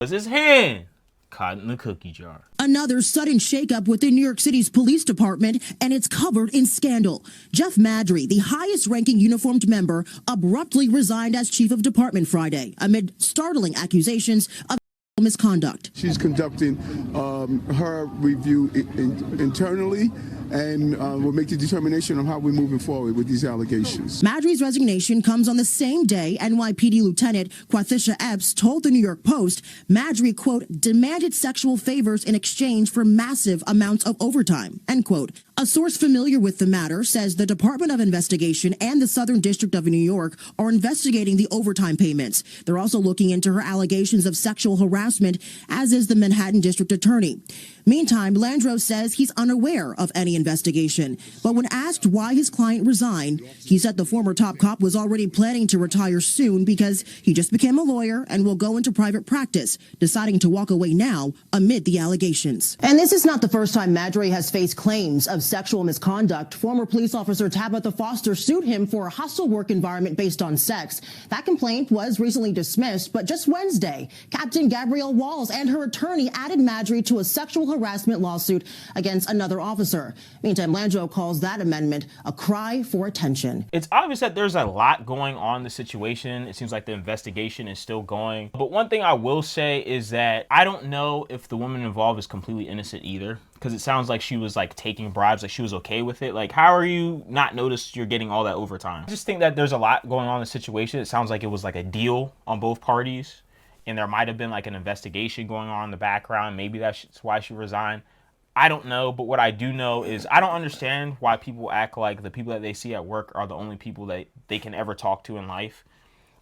Was his hand caught in the cookie jar. Another sudden shakeup within New York City's police department, and it's covered in scandal. Jeff Madry, the highest-ranking uniformed member, abruptly resigned as chief of department Friday amid startling accusations of misconduct. She's conducting her review internally, and we'll make the determination on how we're moving forward with these allegations. Madry's resignation comes on the same day NYPD Lieutenant Quathisha Epps told the New York Post Madry, quote, demanded sexual favors in exchange for massive amounts of overtime, end quote. A source familiar with the matter says the Department of Investigation and the Southern District of New York are investigating the overtime payments. They're also looking into her allegations of sexual harassment, as is the Manhattan District Attorney. Meantime, Landreau says he's unaware of any investigation. But when asked why his client resigned, he said the former top cop was already planning to retire soon because he just became a lawyer and will go into private practice, deciding to walk away now amid the allegations. And this is not the first time Madry has faced claims of sexual misconduct. Former police officer Tabitha Foster sued him for a hostile work environment based on sex. That complaint was recently dismissed, but just Wednesday, Captain Gabrielle Walls and her attorney added Madry to a sexual harassment lawsuit against another officer. Meantime, Landreau calls that amendment a cry for attention. It's obvious that there's a lot going on in the situation. It seems like the investigation is still going. But one thing I will say is that I don't know if the woman involved is completely innocent either, because it sounds like she was like taking bribes, like she was okay with it. Like, how are you not noticed you're getting all that overtime? I just think that there's a lot going on in the situation. It sounds like it was like a deal on both parties, and there might have been like an investigation going on in the background. Maybe that's why she resigned. I don't know, but what I do know is I don't understand why people act like the people that they see at work are the only people that they can ever talk to in life.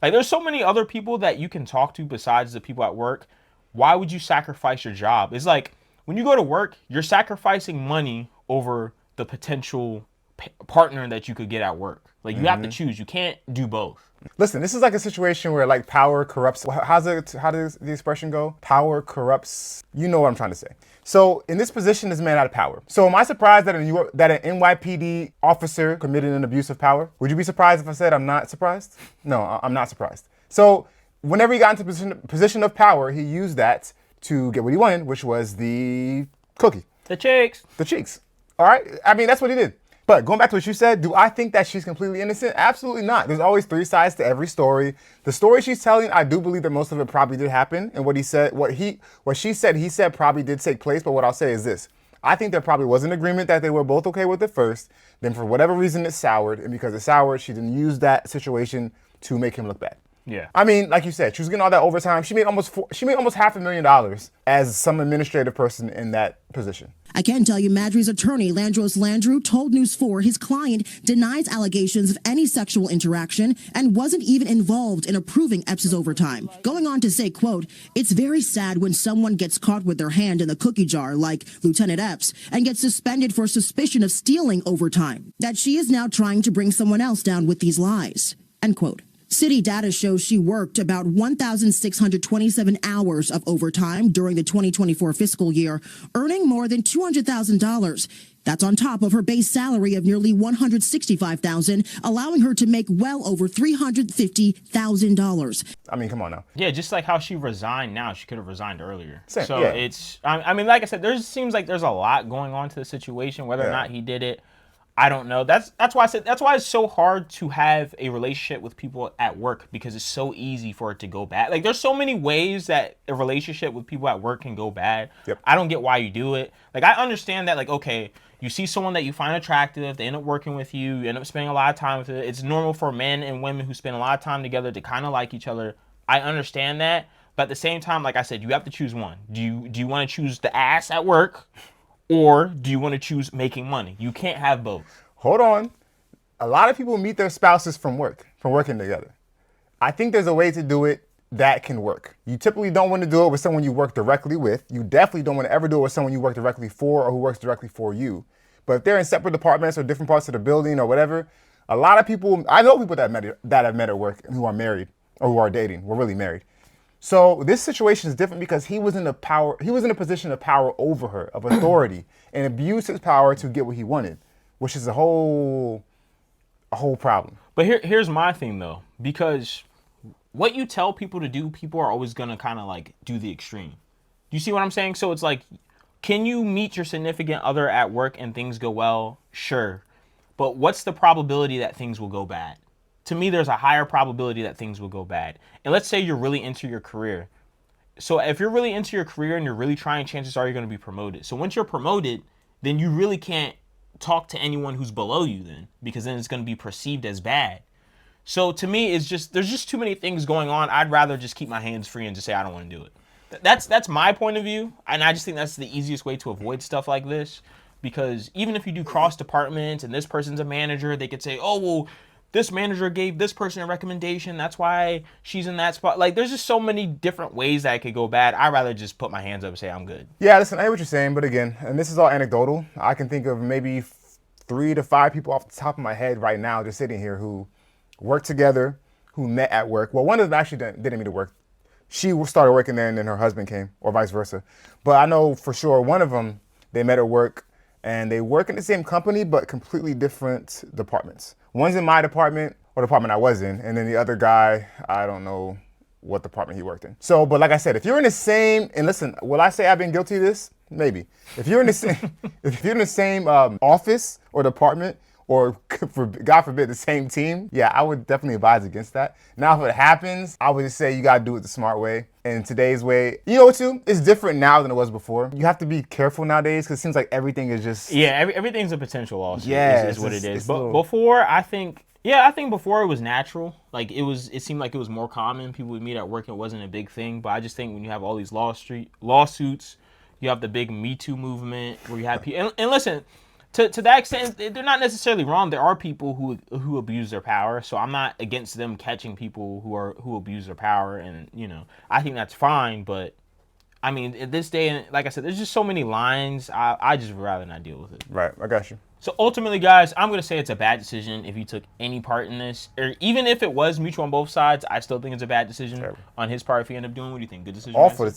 Like, there's so many other people that you can talk to besides the people at work. Why would you sacrifice your job? It's like, when you go to work, you're sacrificing money over the potential partner that you could get at work. Like, you have to choose. You can't do both. Listen, this is like a situation where like power corrupts. How does the expression go? Power corrupts. You know what I'm trying to say. So in this position, this man had power. So am I surprised that an NYPD officer committed an abuse of power? Would you be surprised if I said I'm not surprised? No, I'm not surprised. So whenever he got into position of power, he used that to get what he wanted, which was the cookie. The cheeks. The cheeks. All right? I mean, that's what he did. But going back to what you said, do I think that she's completely innocent? Absolutely not. There's always three sides to every story. The story she's telling, I do believe that most of it probably did happen. And what she said, he said probably did take place. But what I'll say is this. I think there probably was an agreement that they were both okay with it first. Then for whatever reason, it soured. And because it soured, she didn't use that situation to make him look bad. Yeah. I mean, like you said, she was getting all that overtime. She made almost $500,000 as some administrative person in that position. I can tell you Madry's attorney, Landros Landrew, told News 4 his client denies allegations of any sexual interaction and wasn't even involved in approving Epps' overtime. Going on to say, quote, it's very sad when someone gets caught with their hand in the cookie jar, like Lieutenant Epps, and gets suspended for suspicion of stealing overtime, that she is now trying to bring someone else down with these lies, end quote. City data shows she worked about 1,627 hours of overtime during the 2024 fiscal year, earning more than $200,000. That's on top of her base salary of nearly $165,000, allowing her to make well over $350,000. I mean, come on now. Yeah, just like how she resigned now, she could have resigned earlier. Same, so yeah. it's, I mean, like I said, seems like there's a lot going on to the situation. Whether or not he did it, I don't know. That's why I said that's why it's so hard to have a relationship with people at work, because it's so easy for it to go bad. Like, there's so many ways that a relationship with people at work can go bad. Yep. I don't get why you do it. Like, I understand that, like, okay, you see someone that you find attractive, they end up working with you, you end up spending a lot of time with it. It's normal for men and women who spend a lot of time together to kind of like each other. I understand that. But at the same time, like I said, you have to choose one. Do you want to choose the ass at work, or do you want to choose making money? You can't have both. Hold on. A lot of people meet their spouses from working together. I think there's a way to do it that can work. You typically don't want to do it with someone you work directly with. You definitely don't want to ever do it with someone you work directly for or who works directly for you. But if they're in separate departments or different parts of the building or whatever, a lot of people, I know people that I've met at work who are married or who are dating, were really married. So this situation is different because he was in a position of power over her, of authority, and abused his power to get what he wanted, which is a whole problem. But here's my thing though, because what you tell people to do, people are always going to kind of like do the extreme. Do you see what I'm saying? So it's like, can you meet your significant other at work and things go well? Sure. But what's the probability that things will go bad? To me, there's a higher probability that things will go bad. And let's say you're really into your career. So if you're really into your career and you're really trying, chances are you're going to be promoted. So once you're promoted, then you really can't talk to anyone who's below you then, because then it's going to be perceived as bad. So to me, it's just, there's just too many things going on. I'd rather just keep my hands free and just say I don't want to do it. That's my point of view, and I just think that's the easiest way to avoid stuff like this, because even if you do cross departments and this person's a manager, they could say, oh, well, this manager gave this person a recommendation, that's why she's in that spot. Like, there's just so many different ways that it could go bad. I'd rather just put my hands up and say I'm good. Yeah, listen, I hear what you're saying, but again, and this is all anecdotal, I can think of maybe 3 to 5 people off the top of my head right now just sitting here who work together, who met at work. Well, one of them actually didn't meet at work. She started working there and then her husband came, or vice versa. But I know for sure one of them, they met at work and they work in the same company, but completely different departments. One's in my department, or department I was in, and then the other guy, I don't know what department he worked in. So, but like I said, if you're in the same, and listen, will I say I've been guilty of this? Maybe. If you're in the same, if you're in the same office or department, or God forbid, the same team, yeah, I would definitely advise against that. Now, if it happens, I would just say you gotta do it the smart way. And today's way, you know what, too? It's different now than it was before. You have to be careful nowadays because it seems like everything is just... Yeah, everything's a potential lawsuit. Yeah, is what it is. But little... before, I think before it was natural. Like, it seemed like it was more common. People would meet at work and it wasn't a big thing. But I just think when you have all these lawsuits, you have the big Me Too movement where you have people... And listen... To that extent, they're not necessarily wrong. There are people who abuse their power, so I'm not against them catching people who abuse their power, and I think that's fine. But I mean, at this day, and like I said, there's just so many lines. I just would rather not deal with it. Right, I got you. So ultimately, guys, I'm gonna say it's a bad decision if you took any part in this, or even if it was mutual on both sides. I still think it's a bad decision on his part if he ended up doing. What do you think? Good decision? Awful. You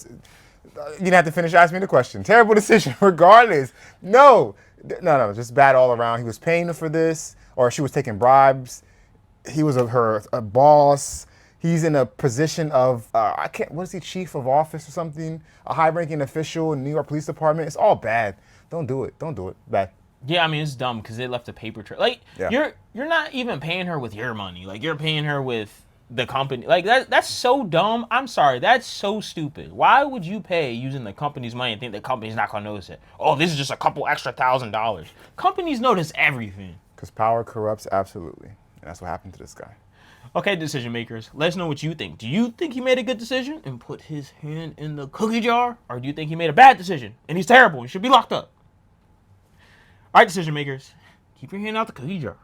didn't have to finish asking me the question. Terrible decision, regardless. No, just bad all around. He was paying her for this, or she was taking bribes. He was a boss. He's in a position of, what is he, chief of office or something? A high-ranking official in the New York Police Department. It's all bad. Don't do it. Don't do it. Bad. Yeah, I mean, it's dumb because they left a paper trail. Like, you're not even paying her with your money. Like, you're paying her with the company. Like, that's so dumb. I'm sorry. That's so stupid. Why would you pay using the company's money and think the company's not going to notice it? Oh, this is just a couple extra $1,000. Companies notice everything. Because power corrupts, absolutely. And that's what happened to this guy. Okay, decision makers, let us know what you think. Do you think he made a good decision and put his hand in the cookie jar? Or do you think he made a bad decision and he's terrible? He should be locked up. All right, decision makers, keep your hand out the cookie jar.